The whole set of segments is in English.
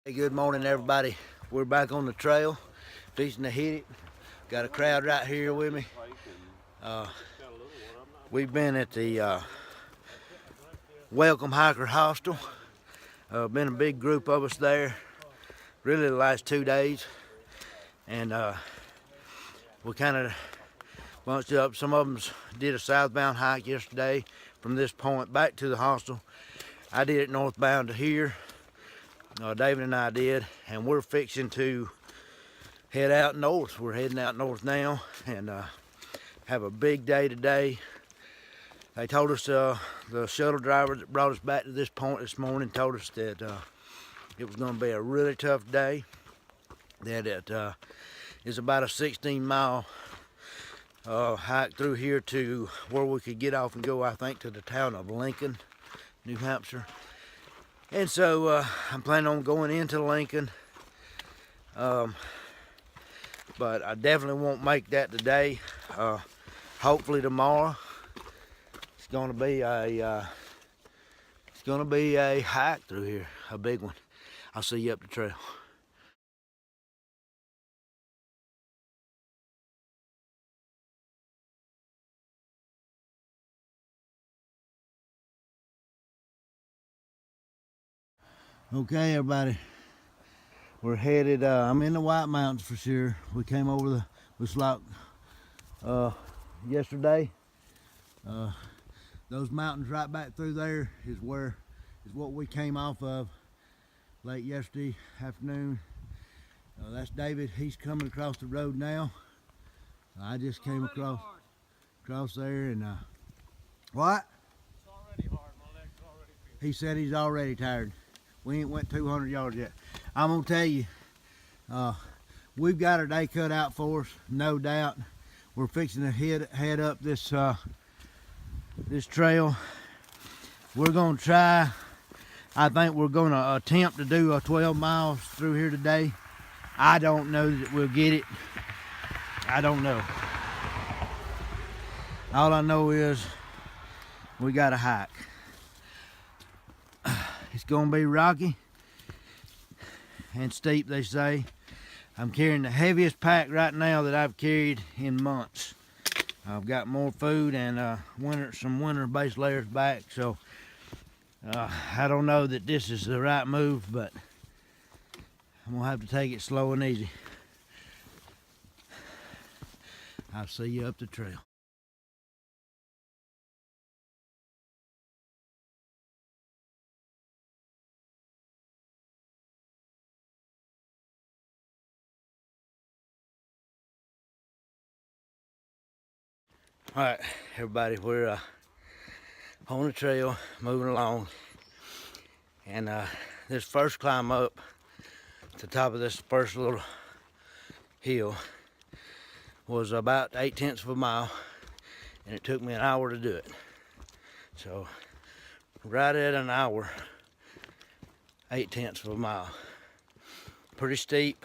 Hey, good morning, everybody. We're back on the trail, fixing to hit it. Got a crowd right here with me. We've been at the Welcome Hiker Hostel. Been a big group of us there, really the last 2 days. And we kind of bunched up. Some of them did a southbound hike yesterday from this point back to the hostel. I did it northbound to here. David and I did, and we're fixing to head out north. We're heading out north now and have a big day today. They told us, the shuttle driver that brought us back to this point this morning told us that it was going to be a really tough day, that it is about a 16-mile hike through here to where we could get off and go, I think, to the town of Lincoln, New Hampshire. And so I'm planning on going into Lincoln, but I definitely won't make that today. Hopefully tomorrow. It's going to be a hike through here, a big one. I'll see you up the trail. Okay, everybody, we're headed. I'm in the White Mountains for sure. We came over the slope yesterday. Those mountains right back through there is what we came off of late yesterday afternoon. That's David. He's coming across the road now. I just came across there, and what? It's already hard. My legs are already feeling. He said he's already tired. We ain't went 200 yards yet. I'm gonna tell you, we've got our day cut out for us, no doubt. We're fixing to head up this trail. We're gonna try. I think we're gonna attempt to do 12 miles through here today. I don't know that we'll get it. I don't know. All I know is we got to hike. It's gonna be rocky and steep, they say. I'm carrying the heaviest pack right now that I've carried in months. I've got more food and some winter base layers back, so I don't know that this is the right move, but I'm gonna have to take it slow and easy. I'll see you up the trail. All right, everybody, we're on the trail, moving along, and this first climb up to the top of this first little hill was about 8/10 of a mile, and it took me an hour to do it. So right at an hour, 8/10 of a mile. Pretty steep,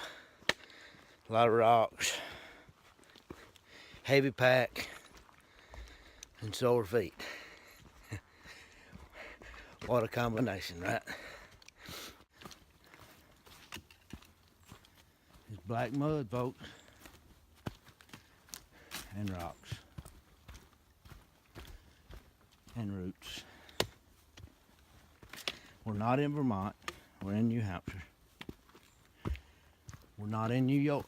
a lot of rocks, heavy pack, and sore feet. What a combination, right? It's black mud, folks, and rocks, and roots. We're not in Vermont, we're in New Hampshire. We're not in New York,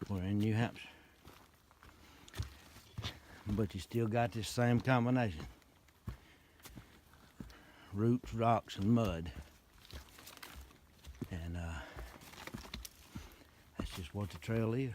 we're in New Hampshire. But you still got this same combination. Roots, rocks, and mud. And that's just what the trail is.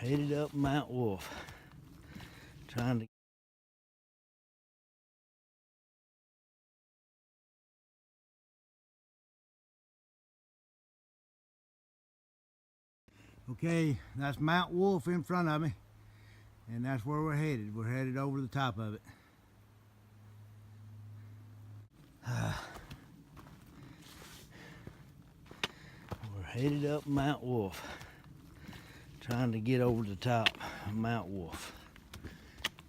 Headed up Mount Wolf, trying to. Okay, that's Mount Wolf in front of me, and that's where we're headed. We're headed over the top of it. We're headed up Mount Wolf, trying to get over the top of Mount Wolf.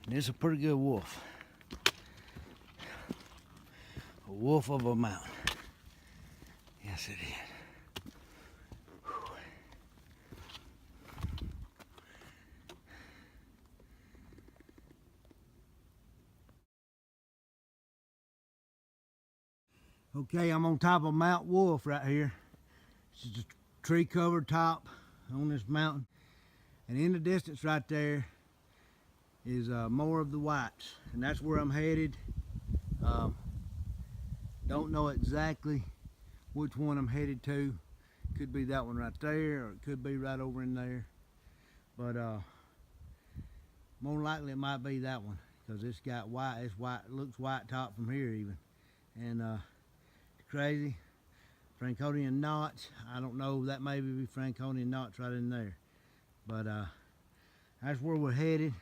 And it's a pretty good wolf. A wolf of a mountain. Yes, it is. Okay, I'm on top of Mount Wolf right here. This is a tree-covered top on this mountain. And in the distance right there is more of the whites. And that's where I'm headed. Don't know exactly which one I'm headed to. Could be that one right there, or it could be right over in there. But more likely it might be that one, because it's got white. It's white. It looks white top from here even. And crazy. Franconia knots. I don't know. That may be Franconia knots right in there. But that's where we're headed.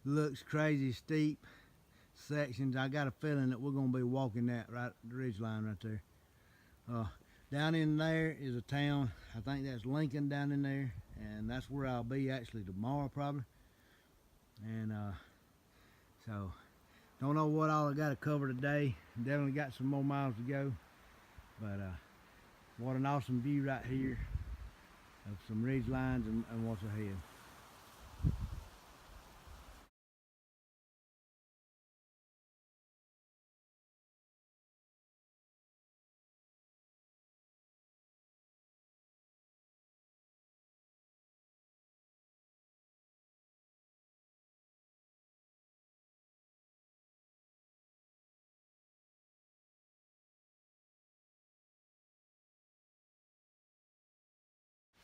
Looks crazy steep sections. I got a feeling that we're going to be walking that right, the ridge line right there. Down in there is a town. I think that's Lincoln down in there, and that's where I'll be actually tomorrow probably. And so don't know what all I got to cover today. Definitely got some more miles to go, but what an awesome view right here of some ridge lines and what's ahead.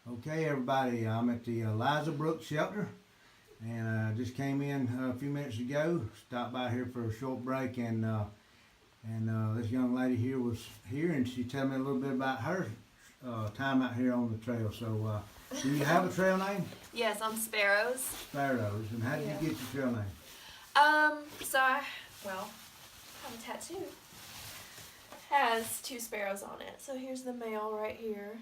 Okay, everybody, I'm at the Liza Brooks shelter, and I just came in a few minutes ago. Stopped by here for a short break, and this young lady here was here, and she told me a little bit about her time out here on the trail. So, do you have a trail name? Yes, I'm Sparrows. Sparrows. And how did you get your trail name? So I have a tattoo. Has two sparrows on it. So here's the male right here,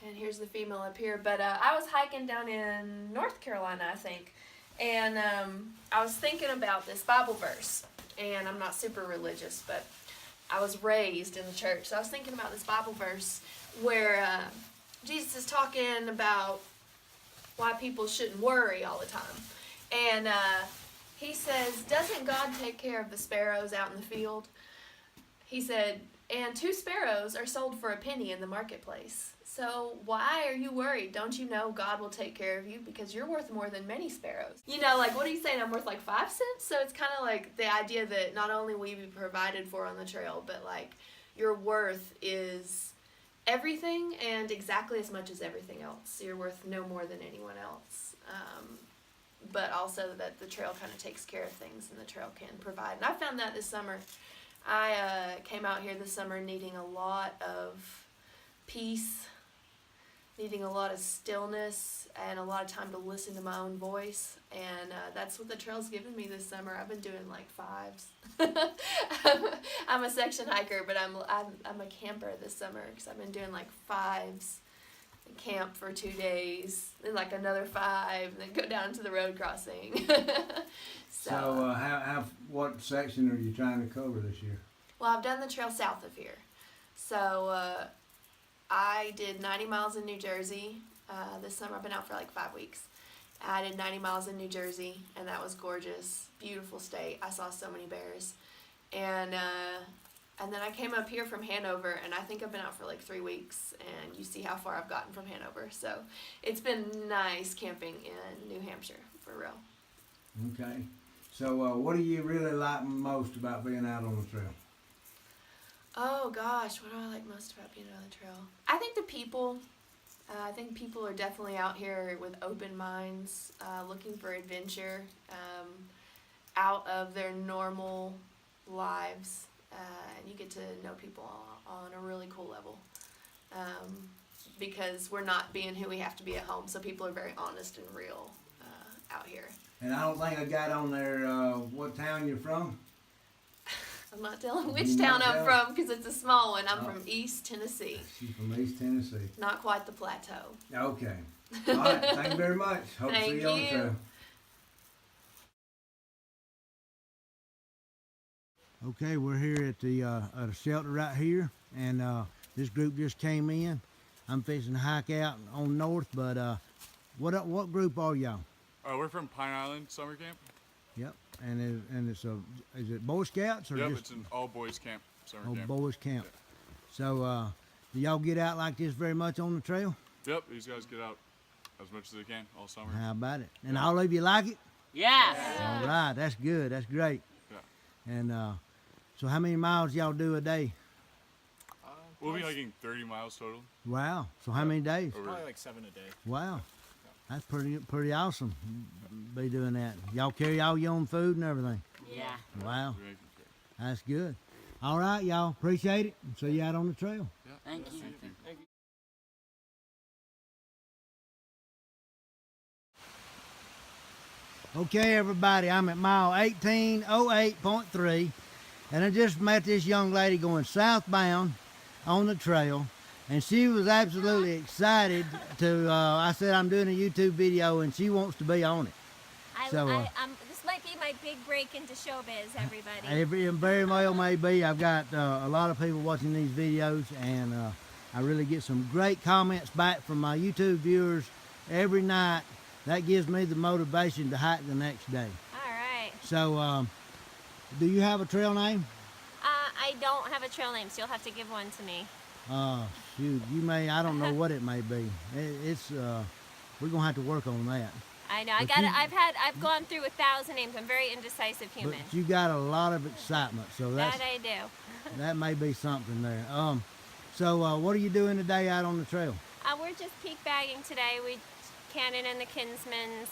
and here's the female up here. But I was hiking down in North Carolina, I think, and I was thinking about this Bible verse. And I'm not super religious, but I was raised in the church. So I was thinking about this Bible verse where Jesus is talking about why people shouldn't worry all the time. And he says, doesn't God take care of the sparrows out in the field? He said, and 2 sparrows are sold for a penny in the marketplace. So why are you worried? Don't you know God will take care of you because you're worth more than many sparrows? You know, like, what are you saying? I'm worth like 5 cents? So it's kind of like the idea that not only will you be provided for on the trail, but like your worth is everything and exactly as much as everything else. You're worth no more than anyone else. But also that the trail kind of takes care of things and the trail can provide. And I found that this summer. I came out here this summer needing a lot of peace, needing a lot of stillness, and a lot of time to listen to my own voice. And that's what the trail's given me this summer. I've been doing like 5s. I'm a section hiker, but I'm a camper this summer because I've been doing like 5s. Camp for 2 days, then like another 5, and then go down to the road crossing. So what section are you trying to cover this year? Well, I've done the trail south of here. So I did 90 miles in New Jersey this summer. I've been out for like 5 weeks. I did 90 miles in New Jersey, and that was gorgeous, beautiful state. I saw so many bears, and then I came up here from Hanover, and I think I've been out for like 3 weeks, and you see how far I've gotten from Hanover. So it's been nice camping in New Hampshire, for real. Okay. So what do you really like most about being out on the trail? Oh gosh, what do I like most about being on the trail? I think the people. I think people are definitely out here with open minds, looking for adventure, out of their normal lives, and you get to know people on a really cool level. Because we're not being who we have to be at home, so people are very honest and real out here. And I don't think I got on there what town you're from. I'm not telling which You're town not I'm telling? from because it's a small one. I'm Oh. from East Tennessee, She's from East Tennessee. not quite the plateau. Okay. All right. Thank you very much. Hope to see Thank you on the you. trail. Okay, we're here at the shelter right here, and this group just came in. I'm fixing to hike out on north, but what group are y'all? We're from Pine Island Summer Camp. Yep, and is it Boy Scouts or Yep, just it's an all boys camp. Summer oh, camp. boys camp? So do y'all get out like this very much on the trail? Yep, these guys get out as much as they can all summer. How about it? And all of you like it? Yes. All right, that's good. That's great. Yeah. And so how many miles y'all do a day? We'll be hiking 30 miles total. Wow. So how many days? Over. Probably like 7 a day. Wow. That's pretty awesome. Be doing that. Y'all carry all your own food and everything. Yeah. Wow. We're making sure. That's good. All right, y'all. Appreciate it. See you out on the trail. Yeah. Thank you. Okay, everybody. I'm at mile 1808.3, and I just met this young lady going southbound on the trail, and she was absolutely excited to. I said I'm doing a YouTube video, and she wants to be on it. This might be my big break into showbiz, everybody. Very well may be. I've got a lot of people watching these videos, and I really get some great comments back from my YouTube viewers every night. That gives me the motivation to hike the next day. All right. So, do you have a trail name? I don't have a trail name, so you'll have to give one to me. Shoot, you may. I don't know what it may be. We're gonna have to work on that. I know. But I've gone through 1,000 names. I'm a very indecisive human. But you got a lot of excitement, so That I do. that may be something there. So what are you doing today out on the trail? We're just peak bagging today. We Cannon and the Kinsmans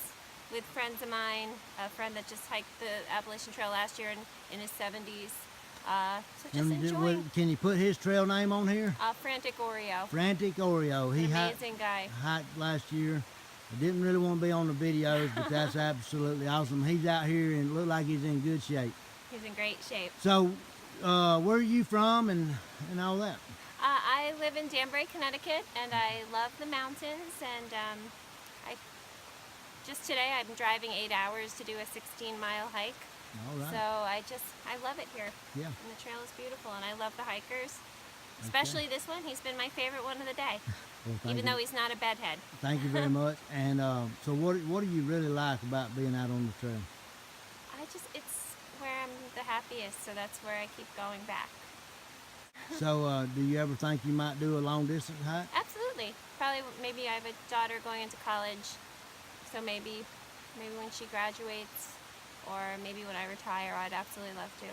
with friends of mine. A friend that just hiked the Appalachian Trail last year in his 70s. So just enjoying. Can you put his trail name on here? Frantic Oreo. Frantic Oreo. He Amazing guy. hiked last year. I didn't really want to be on the videos, but that's absolutely awesome. He's out here and look like he's in good shape. He's in great shape. So, where are you from and all that? I live in Danbury, Connecticut, and I love the mountains. And just today I'm driving 8 hours to do a 16-mile hike. All right. So I love it here. Yeah. And the trail is beautiful, and I love the hikers. Especially this one. He's been my favorite one of the day, Well, thank even you. though he's not a bedhead. Thank you very much. And so what do you really like about being out on the trail? It's where I'm the happiest, so that's where I keep going back. So do you ever think you might do a long distance hike? Absolutely. Probably, maybe I have a daughter going into college, so maybe when she graduates, or maybe when I retire, I'd absolutely love to.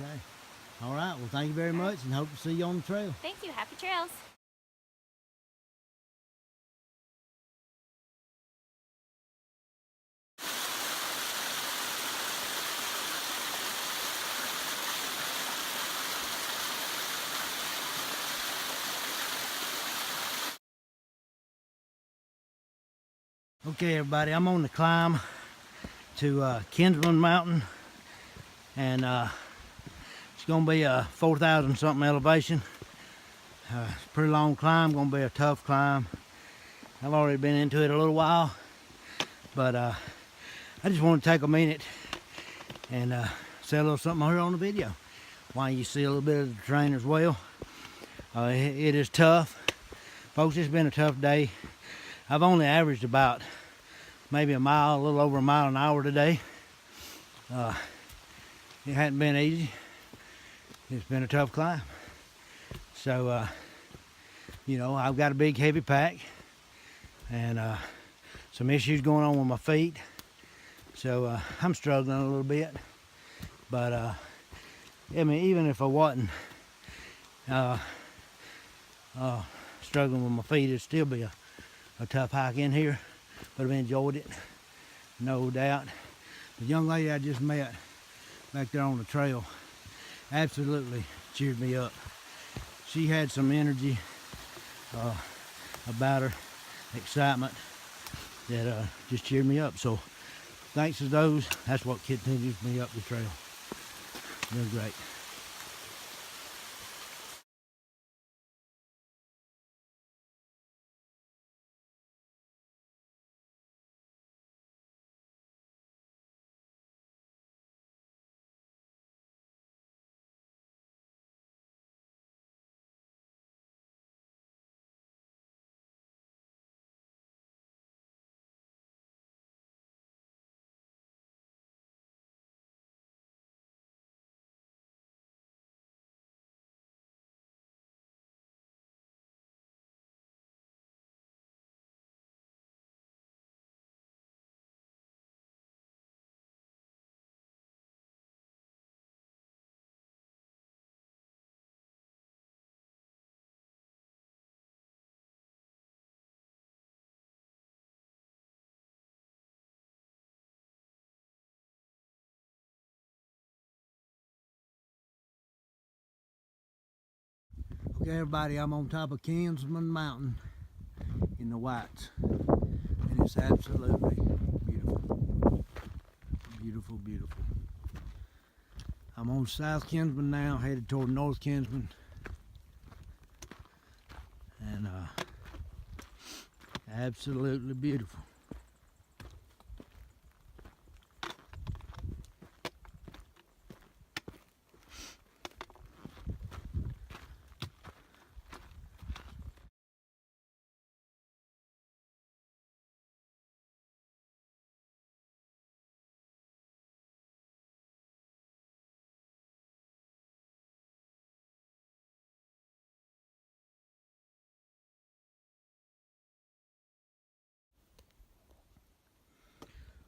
Okay. All right. Well, thank you very much, and hope to see you on the trail. Thank you. Happy trails. Okay, everybody, I'm on the climb to Kinsman Mountain, and it's going to be a 4,000 something elevation. It's a pretty long climb, going to be a tough climb. I've already been into it a little while, but I just want to take a minute and say a little something here on the video while you see a little bit of the terrain as well. It is tough. Folks, it's been a tough day. I've only averaged about maybe a little over a mile an hour today. It hadn't been easy. It's been a tough climb. So, you know, I've got a big heavy pack and some issues going on with my feet. So I'm struggling a little bit. But, I mean, even if I wasn't struggling with my feet, it'd still be a tough hike in here, but I've enjoyed it, no doubt. The young lady I just met back there on the trail absolutely cheered me up. She had some energy about her, excitement that just cheered me up. So thanks to those, that's what continues me up the trail. Doing great. Okay, everybody, I'm on top of Kinsman Mountain in the Whites, and it's absolutely beautiful. Beautiful, beautiful. I'm on South Kinsman now, headed toward North Kinsman, and absolutely beautiful.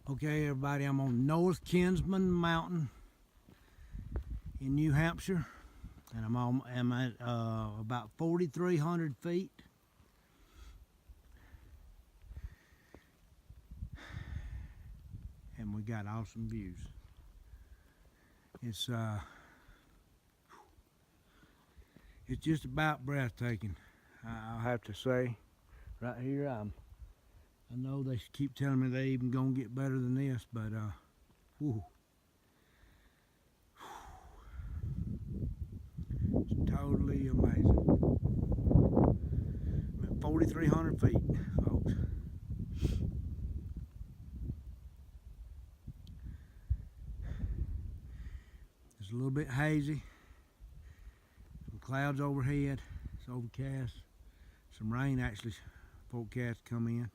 Okay, everybody, I'm on North Kinsman Mountain in New Hampshire, and I'm at about 4,300 feet. And we got awesome views. It's just about breathtaking, I'll have to say. Right here, I know they keep telling me they even gonna get better than this, but whew. It's totally amazing. I'm at 4,300 feet, folks. It's a little bit hazy. Some clouds overhead. It's overcast. Some rain actually forecast to come in.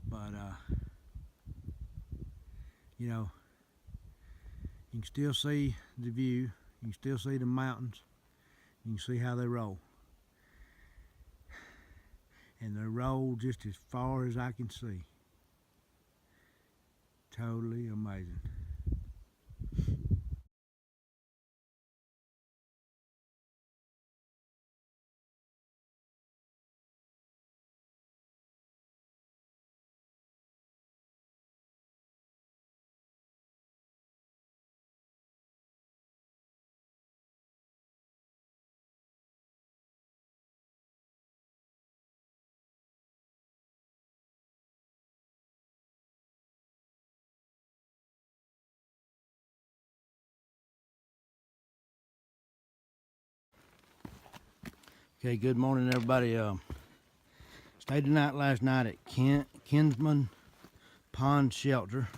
But you know, you can still see the view. You can still see the mountains. You can see how they roll. And they roll just as far as I can see. Totally amazing. Okay, good morning, everybody. Stayed the night last night at Kinsman Pond Shelter.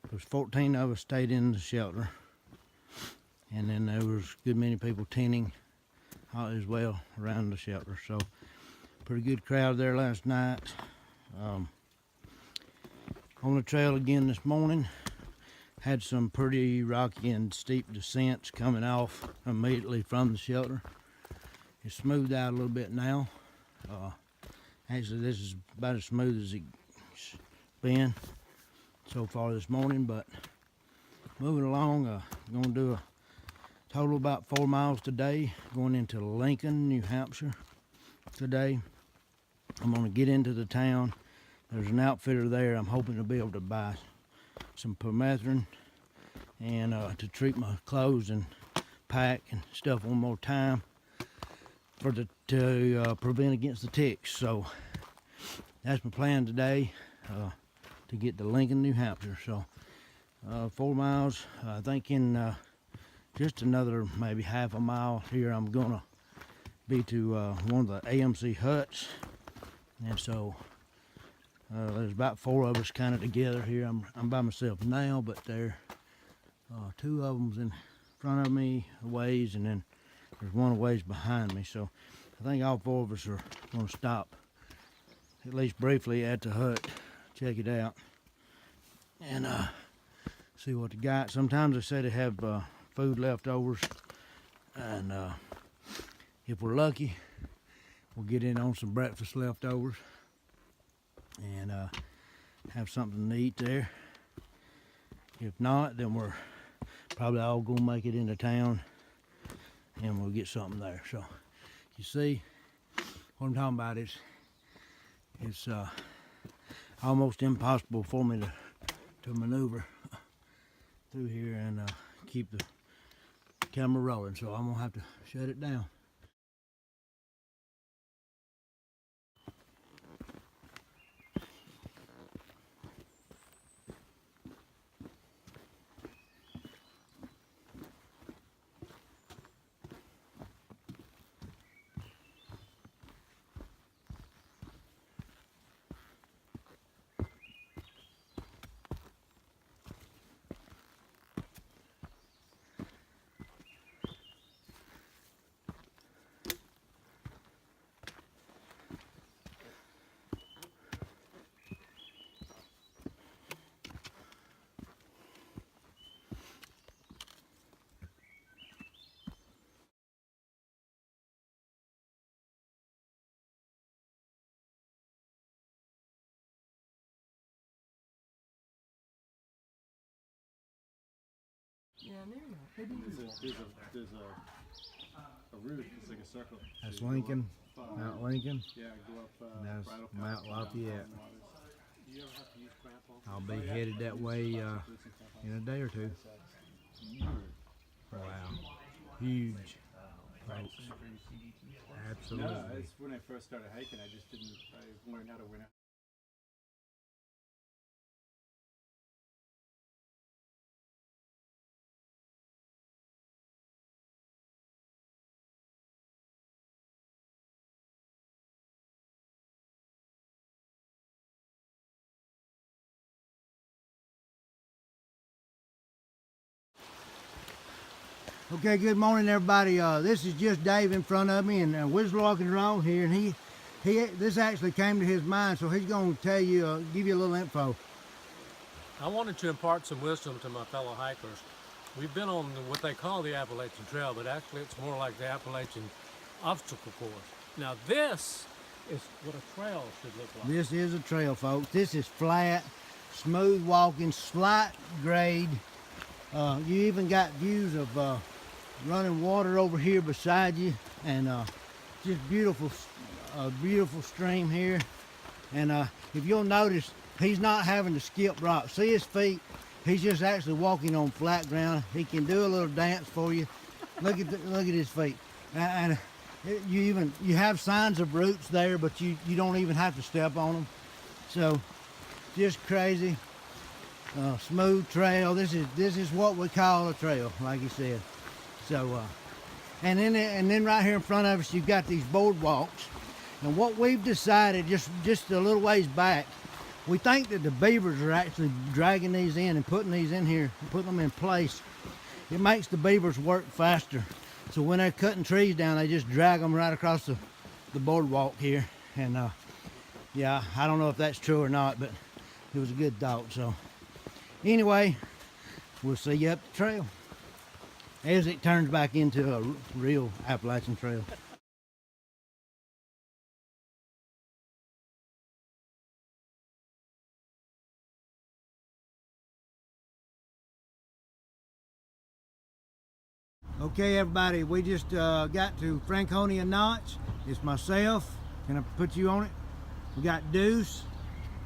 There's 14 of us stayed in the shelter, and then there was a good many people tenting as well around the shelter. So, pretty good crowd there last night. On the trail again this morning. Had some pretty rocky and steep descents coming off immediately from the shelter. It's smoothed out a little bit now. Actually, this is about as smooth as it's been so far this morning, but moving along, I'm going to do a total about 4 miles today, going into Lincoln, New Hampshire. today. I'm gonna get into the town. There's an outfitter there. I'm hoping to be able to buy some permethrin and to treat my clothes and pack and stuff one more time to prevent against the ticks. So that's my plan today, to get to Lincoln, New Hampshire. So 4 miles. I think in just another maybe half a mile here, I'm gonna be to one of the AMC huts. And so there's about 4 of us kind of together here. I'm by myself now, but there 2 of them's in front of me a ways, and then there's one a ways behind me. So I think all 4 of us are going to stop at least briefly at the hut, check it out, and see what they got. Sometimes they say they have food leftovers, and if we're lucky, we'll get in on some breakfast leftovers and have something to eat there. If not, then we're probably all gonna make it into town and we'll get something there. So you see what I'm talking about is it's almost impossible for me to maneuver through here and keep the camera rolling, so I'm gonna have to shut it down. There's a route. It's like a circle. That's Lincoln, Mount Lincoln. Yeah, go up. That's right up Mount Lafayette. Do you ever have to use crampons? I'll be headed that way in a day or 2. Wow, huge, folks. Absolutely. No, it's when I first started hiking. I just didn't. I learned how to win out. Okay, good morning, everybody. This is just Dave in front of me, and we're walking along here, and this actually came to his mind, so he's going to tell you, give you a little info. I wanted to impart some wisdom to my fellow hikers. We've been on what they call the Appalachian Trail, but actually it's more like the Appalachian obstacle course. Now this is what a trail should look like. This is a trail, folks. This is flat, smooth walking, slight grade. You even got views of running water over here beside you, and just beautiful stream here. And if you'll notice, he's not having to skip rocks. See his feet? He's just actually walking on flat ground. He can do a little dance for you. Look at his feet. And you have signs of roots there, but you don't even have to step on them. So just crazy. Smooth trail. This is what we call a trail, like he said. So, and then right here in front of us, you've got these boardwalks. And what we've decided, just a little ways back, we think that the beavers are actually dragging these in and putting these in here, putting them in place. It makes the beavers work faster. So when they're cutting trees down, they just drag them right across the boardwalk here. And yeah, I don't know if that's true or not, but it was a good thought. So anyway, we'll see you up the trail as it turns back into a real Appalachian Trail. Okay, everybody, we just got to Franconia Notch. It's myself. Can I put you on it? We got Deuce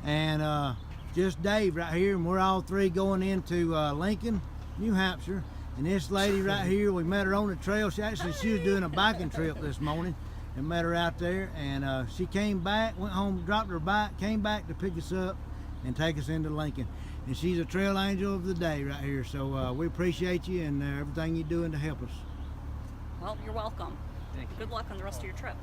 and just Dave right here, and we're all three going into Lincoln, New Hampshire. And this lady right here, we met her on the trail. She was doing a biking trip this morning, and met her out there. And she came back, went home, dropped her bike, came back to pick us up and take us into Lincoln. And she's a trail angel of the day right here. So we appreciate you and everything you're doing to help us. Well, you're welcome. Thank you. Good luck on the rest of your trip.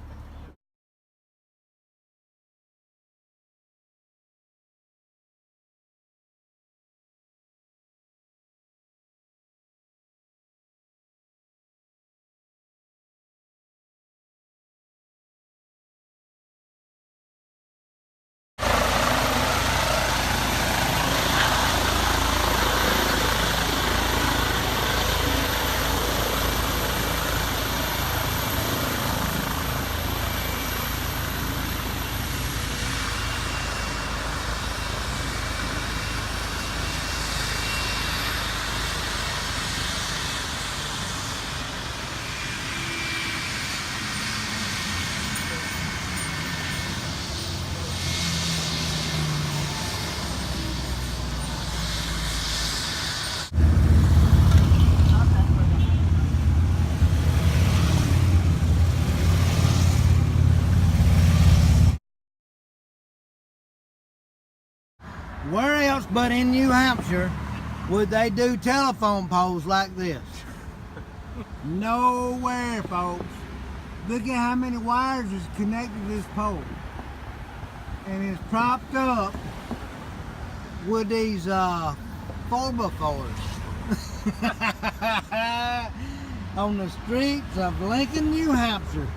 Where else but in New Hampshire would they do telephone poles like this? Nowhere, folks. Look at how many wires is connected to this pole. And it's propped up with these 4x4s on the streets of Lincoln, New Hampshire.